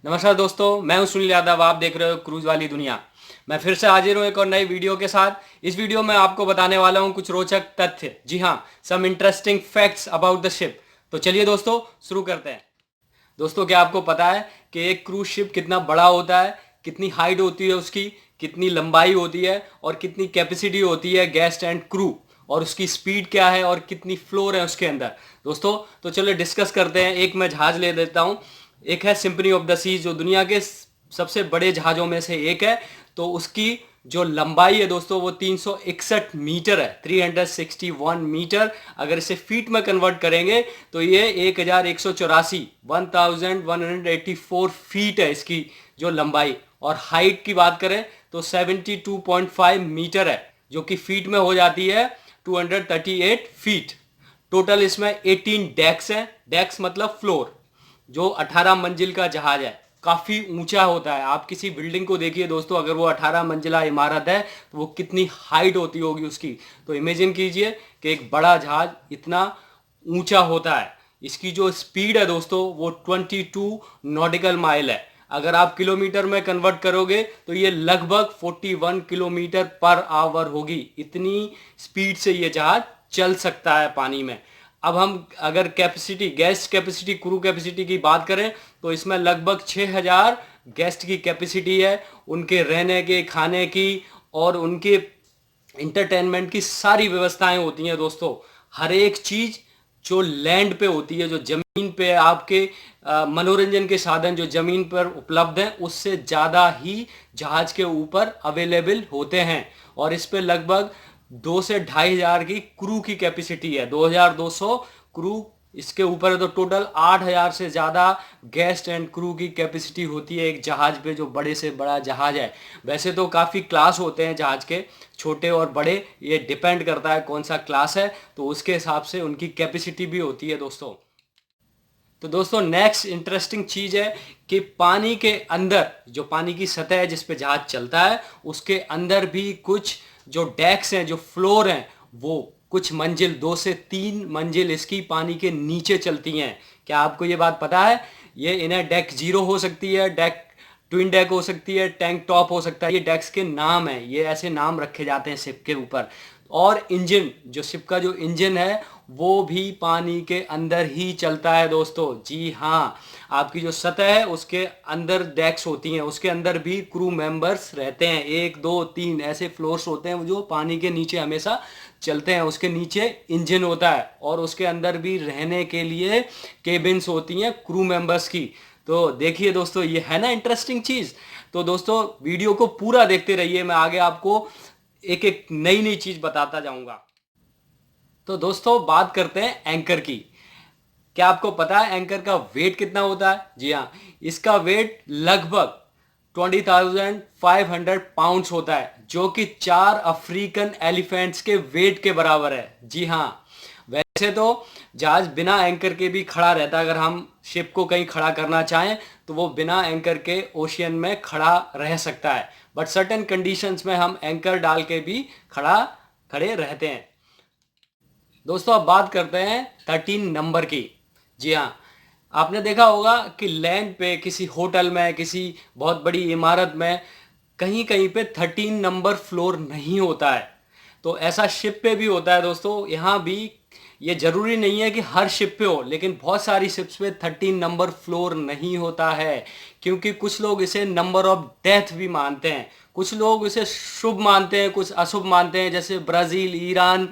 नमस्कार दोस्तों, मैं हूं सुनील यादव। आप देख रहे हो क्रूज वाली दुनिया। मैं फिर से हाजिर हूं एक और नई वीडियो के साथ। इस वीडियो में आपको बताने वाला हूं कुछ रोचक तथ्य, जी हां, some interesting facts about the ship. तो चलिए दोस्तों, शुरू करते हैं। दोस्तों, क्या आपको पता है कि एक क्रूज शिप कितना बड़ा होता है, कितनी हाइट होती है उसकी, कितनी लंबाई होती है और कितनी कैपेसिटी होती है गेस्ट एंड क्रू, और उसकी स्पीड क्या है और कितनी फ्लोर है उसके अंदर। दोस्तों, तो चलो डिस्कस करते हैं। एक मैं जहाज ले देता हूं। एक है सिंफनी ऑफ द सीज, जो दुनिया के सबसे बड़े जहाजों में से एक है। तो उसकी जो लंबाई है दोस्तों, वो 361 मीटर है, 361 मीटर। अगर इसे फीट में कन्वर्ट करेंगे तो ये 1184 1184 फीट है इसकी जो लंबाई। और हाइट की बात करें तो 72.5 मीटर है, जो कि फीट में हो जाती है 238 फीट। टोटल इसमें 18 डेक्स हैं। डेक्स मतलब फ्लोर। जो 18 मंजिल का जहाज है, काफ़ी ऊंचा होता है। आप किसी बिल्डिंग को देखिए दोस्तों, अगर वो 18 मंजिला इमारत है तो वो कितनी हाइट होती होगी उसकी। तो इमेजिन कीजिए कि एक बड़ा जहाज इतना ऊंचा होता है। इसकी जो स्पीड है दोस्तों, वो 22 नॉटिकल माइल है। अगर आप किलोमीटर में कन्वर्ट करोगे तो ये लगभग 41 किलोमीटर पर आवर होगी। इतनी स्पीड से ये जहाज चल सकता है पानी में। अब हम अगर capacity, guest capacity, crew capacity की बात करें तो इसमें लगभग 6000 गेस्ट की कैपेसिटी है। उनके रहने के, खाने की और उनके इंटरटेनमेंट की सारी व्यवस्थाएं होती हैं दोस्तों। हर एक चीज जो लैंड पे होती है, जो जमीन पे आपके मनोरंजन के साधन जो जमीन पर उपलब्ध हैं, उससे ज़्यादा ही जहाज के ऊपर अवेलेबल होते हैं। और इस पे लगभग 2 से 2500 की क्रू की कैपेसिटी है, 2200 क्रू इसके ऊपर है। तो टोटल 8000 से ज़्यादा गेस्ट एंड क्रू की कैपेसिटी होती है एक जहाज पे, जो बड़े से बड़ा जहाज है। वैसे तो काफ़ी क्लास होते हैं जहाज के, छोटे और बड़े, ये डिपेंड करता है कौन सा क्लास है, तो उसके हिसाब से उनकी कैपेसिटी भी होती है दोस्तों। तो दोस्तों, नेक्स्ट इंटरेस्टिंग चीज है कि पानी के अंदर, जो पानी की सतह है जिस पे जहाज चलता है, उसके अंदर भी कुछ जो डेक्स हैं, जो फ्लोर हैं, वो कुछ मंजिल, 2 से 3 मंजिल इसकी पानी के नीचे चलती हैं। क्या आपको ये बात पता है? ये इन्हें डेक जीरो हो सकती है, डेक ट्विन डेक हो सकती है, टैंक टॉप हो सकता है। ये डेक्स के नाम है, ये ऐसे नाम रखे जाते हैं शिप के ऊपर। और इंजन, जो शिप का जो इंजन है, वो भी पानी के अंदर ही चलता है दोस्तों। जी हाँ, आपकी जो सतह है उसके अंदर डेक्स होती हैं, उसके अंदर भी क्रू मेंबर्स रहते हैं। 1 2 3 ऐसे फ्लोर्स होते हैं जो पानी के नीचे हमेशा चलते हैं। उसके नीचे इंजन होता है और उसके अंदर भी रहने के लिए केबिन्स होती हैं क्रू मेंबर्स की। तो देखिए दोस्तों, ये है ना इंटरेस्टिंग चीज। तो दोस्तों, वीडियो को पूरा देखते रहिए, मैं आगे आपको एक एक नई नई चीज बताता जाऊंगा। तो दोस्तों, बात करते हैं एंकर की। क्या आपको पता है एंकर का वेट कितना होता है? जी हाँ, इसका वेट लगभग 20,500 पाउंड्स होता है, जो कि 4 अफ्रीकन एलिफेंट्स के वेट के बराबर है। जी हाँ, वैसे तो जहाज बिना एंकर के भी खड़ा रहता है। अगर हम शिप को कहीं खड़ा करना चाहें तो वो बिना एंकर के ओशियन में खड़ा रह सकता है, बट सर्टेन कंडीशंस में हम एंकर डाल के भी खड़े रहते हैं। दोस्तों, अब बात करते हैं 13 नंबर की। जी हाँ, आपने देखा होगा कि लैंड पे, किसी होटल में, किसी बहुत बड़ी इमारत में कहीं कहीं पे 13 नंबर फ्लोर नहीं होता है। तो ऐसा शिप पे भी होता है दोस्तों। यहाँ भी ये जरूरी नहीं है कि हर शिप पे हो, लेकिन बहुत सारी शिप्स पे 13 नंबर फ्लोर नहीं होता है, क्योंकि कुछ लोग इसे नंबर ऑफ डेथ भी मानते हैं। कुछ लोग इसे शुभ मानते हैं, कुछ अशुभ मानते हैं। जैसे ब्राज़ील, ईरान,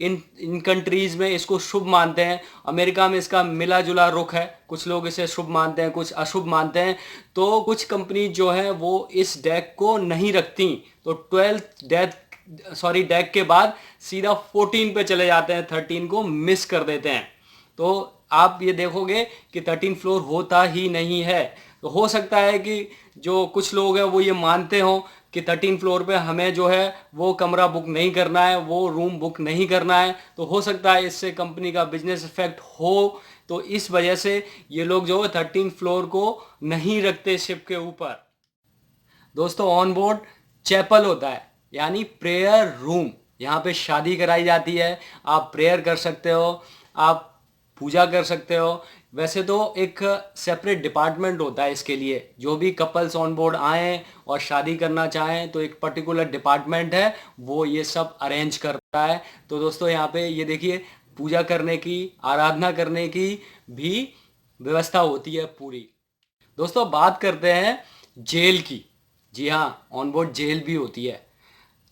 इन इन कंट्रीज़ में इसको शुभ मानते हैं। अमेरिका में इसका मिला जुला रुख है, कुछ लोग इसे शुभ मानते हैं, कुछ अशुभ मानते हैं। तो कुछ कंपनी जो है वो इस डेक को नहीं रखती, तो 12 डेक के बाद सीधा 14 पे चले जाते हैं, 13 को मिस कर देते हैं। तो आप ये देखोगे कि 13 फ्लोर होता ही नहीं है। तो हो सकता है कि जो कुछ लोग हैं वो ये मानते हो कि 13 फ्लोर पे हमें जो है वो कमरा बुक नहीं करना है, वो रूम बुक नहीं करना है। तो हो सकता है इससे कंपनी का बिजनेस इफेक्ट हो। तो इस वजह से ये लोग जो है 13 फ्लोर को नहीं रखते शिप के ऊपर। दोस्तों, ऑन बोर्ड चैपल होता है, यानी प्रेयर रूम। यहाँ पे शादी कराई जाती है, आप प्रेयर कर सकते हो, आप पूजा कर सकते हो। वैसे तो एक सेपरेट डिपार्टमेंट होता है इसके लिए, जो भी कपल्स ऑन बोर्ड आए और शादी करना चाहें तो एक पर्टिकुलर डिपार्टमेंट है, वो ये सब अरेंज करता है। तो दोस्तों यहाँ पे ये देखिए, पूजा करने की, आराधना करने की भी व्यवस्था होती है पूरी। दोस्तों बात करते हैं जेल की। जी हाँ, ऑन बोर्ड जेल भी होती है,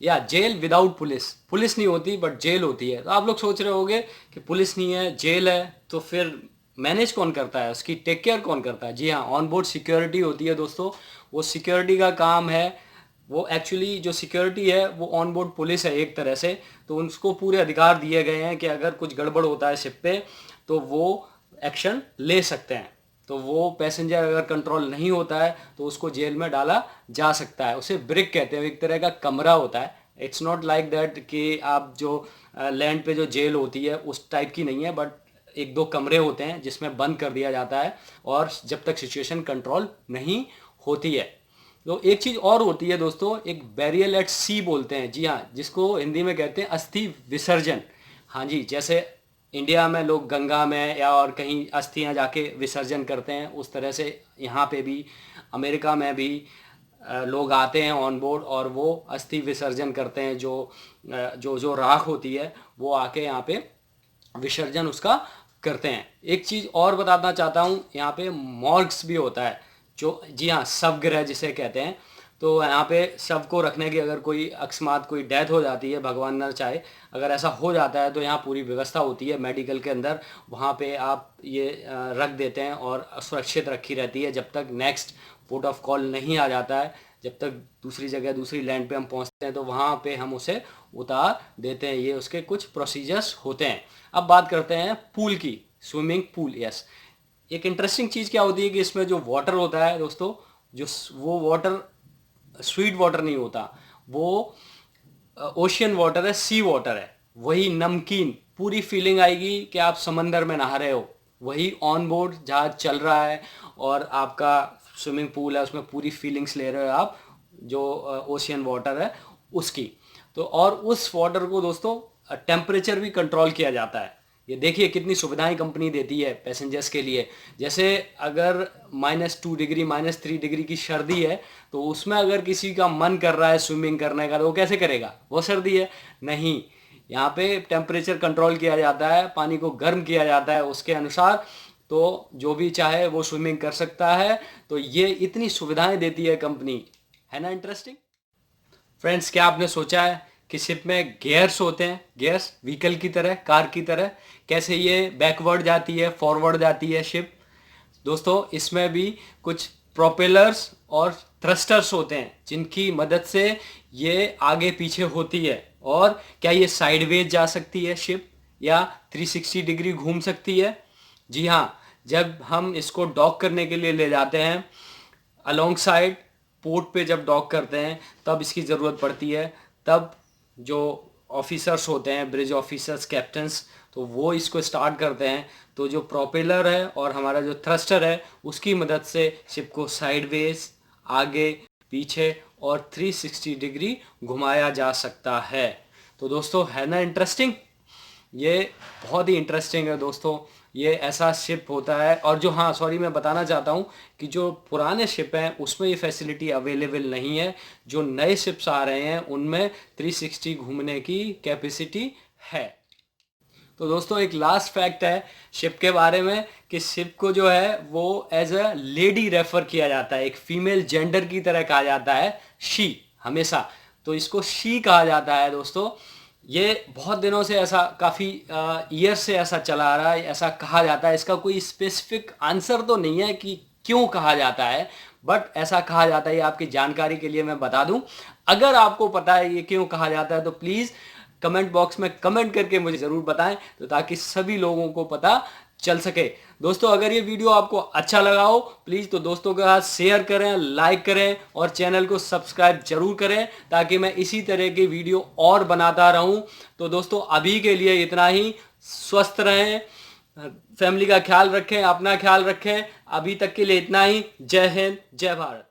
या जेल विदाउट पुलिस। पुलिस नहीं होती बट जेल होती है। तो आप लोग सोच रहे होंगे कि पुलिस नहीं है, जेल है, तो फिर मैनेज कौन करता है, उसकी टेक केयर कौन करता है? जी हाँ, ऑन बोर्ड सिक्योरिटी होती है दोस्तों। वो सिक्योरिटी का काम है। वो एक्चुअली जो सिक्योरिटी है वो ऑन बोर्ड पुलिस है एक तरह से। तो उनको पूरे अधिकार दिए गए हैं कि अगर कुछ गड़बड़ होता है शिप पे तो वो एक्शन ले सकते हैं। तो वो पैसेंजर अगर कंट्रोल नहीं होता है तो उसको जेल में डाला जा सकता है। उसे ब्रिक कहते हैं, एक तरह का कमरा होता है। इट्स नॉट लाइक दैट कि आप जो लैंड पे जो जेल होती है उस टाइप की नहीं है, बट एक दो कमरे होते हैं जिसमें बंद कर दिया जाता है और जब तक सिचुएशन कंट्रोल नहीं होती है। तो एक चीज़ और होती है दोस्तों, एक बैरियल एट सी बोलते हैं। जी हाँ, जिसको हिंदी में कहते हैं अस्थि विसर्जन। हाँ जी, जैसे इंडिया में लोग गंगा में या और कहीं अस्थियां जाके विसर्जन करते हैं, उस तरह से यहाँ पे भी अमेरिका में भी लोग आते हैं ऑन बोर्ड और वो अस्थि विसर्जन करते हैं। जो राख होती है वो आके यहाँ पे विसर्जन उसका करते हैं। एक चीज़ और बताना चाहता हूँ, यहाँ पे मॉर्ग्स भी होता है, जो जी हाँ शवगृह जिसे कहते हैं। तो यहाँ पे शव को रखने की, अगर कोई अकस्मात कोई डेथ हो जाती है, भगवान न चाहे अगर ऐसा हो जाता है, तो यहाँ पूरी व्यवस्था होती है मेडिकल के अंदर। वहाँ पे आप ये रख देते हैं और सुरक्षित रखी रहती है जब तक नेक्स्ट पोर्ट ऑफ कॉल नहीं आ जाता है। जब तक दूसरी जगह दूसरी लैंड पे हम पहुँचते हैं तो वहाँ पे हम उसे उतार देते हैं। ये उसके कुछ प्रोसीजर्स होते हैं। अब बात करते हैं पूल की, स्विमिंग पूल। यस, एक इंटरेस्टिंग चीज़ क्या होती है कि इसमें जो वाटर होता है दोस्तों, जो वो वाटर स्वीट वाटर नहीं होता, वो ओशियन वाटर है, सी वाटर है। वही नमकीन, पूरी फीलिंग आएगी कि आप समंदर में नहा रहे हो। वही ऑन बोर्ड जहाज चल रहा है और आपका स्विमिंग पूल है, उसमें पूरी फीलिंग्स ले रहे हो आप, जो ओशियन वाटर है उसकी। तो और उस वाटर को दोस्तों टेम्परेचर भी कंट्रोल किया जाता है। ये देखिए कितनी सुविधाएं कंपनी देती है पैसेंजर्स के लिए। जैसे अगर -2 डिग्री -3 डिग्री की सर्दी है, तो उसमें अगर किसी का मन कर रहा है स्विमिंग करने का, तो वो कैसे करेगा? वो सर्दी है नहीं, यहाँ पे टेम्परेचर कंट्रोल किया जाता है, पानी को गर्म किया जाता है उसके अनुसार। तो जो भी चाहे वो स्विमिंग कर सकता है। तो ये इतनी सुविधाएं देती है कंपनी, है ना इंटरेस्टिंग। फ्रेंड्स, क्या आपने सोचा है कि शिप में गियर्स होते हैं? गियर्स व्हीकल की तरह, कार की तरह, कैसे ये बैकवर्ड जाती है, फॉरवर्ड जाती है शिप। दोस्तों इसमें भी कुछ प्रोपेलर्स और थ्रस्टर्स होते हैं जिनकी मदद से ये आगे पीछे होती है। और क्या ये साइडवेज जा सकती है शिप, या 360 डिग्री घूम सकती है? जी हाँ, जब हम इसको डॉक करने के लिए ले जाते हैं अलोंग साइड पोर्ट पे, जब डॉक करते हैं तब इसकी ज़रूरत पड़ती है। तब जो ऑफिसर्स होते हैं, ब्रिज ऑफिसर्स, कैप्टन्स, तो वो इसको स्टार्ट करते हैं। तो जो प्रोपेलर है और हमारा जो थ्रस्टर है उसकी मदद से शिप को साइडवेज, आगे पीछे और 360 डिग्री घुमाया जा सकता है। तो दोस्तों है ना इंटरेस्टिंग? ये बहुत ही इंटरेस्टिंग है दोस्तों। ये ऐसा शिप होता है। और जो, हाँ सॉरी, मैं बताना चाहता हूँ कि जो पुराने शिप हैं उसमें ये फैसिलिटी अवेलेबल नहीं है। जो नए शिप्स आ रहे हैं उनमें 360 घूमने की कैपेसिटी है। तो दोस्तों एक लास्ट फैक्ट है शिप के बारे में कि शिप को जो है वो एज अ लेडी रेफर किया जाता है, एक फीमेल जेंडर की तरह कहा जाता है, शी हमेशा। तो इसको शी कहा जाता है दोस्तों। ये बहुत दिनों से ऐसा, काफ़ी ईयर से ऐसा चला आ रहा है, ऐसा कहा जाता है। इसका कोई स्पेसिफिक आंसर तो नहीं है कि क्यों कहा जाता है, बट ऐसा कहा जाता है। ये आपकी जानकारी के लिए मैं बता दूं। अगर आपको पता है ये क्यों कहा जाता है तो प्लीज़ कमेंट बॉक्स में कमेंट करके मुझे ज़रूर बताएं, तो ताकि सभी लोगों को पता चल सके। दोस्तों अगर ये वीडियो आपको अच्छा लगा हो प्लीज़ तो दोस्तों के साथ शेयर करें, लाइक करें और चैनल को सब्सक्राइब जरूर करें, ताकि मैं इसी तरह की वीडियो और बनाता रहूं। तो दोस्तों अभी के लिए इतना ही। स्वस्थ रहें, फैमिली का ख्याल रखें, अपना ख्याल रखें। अभी तक के लिए इतना ही। जय हिंद, जय भारत।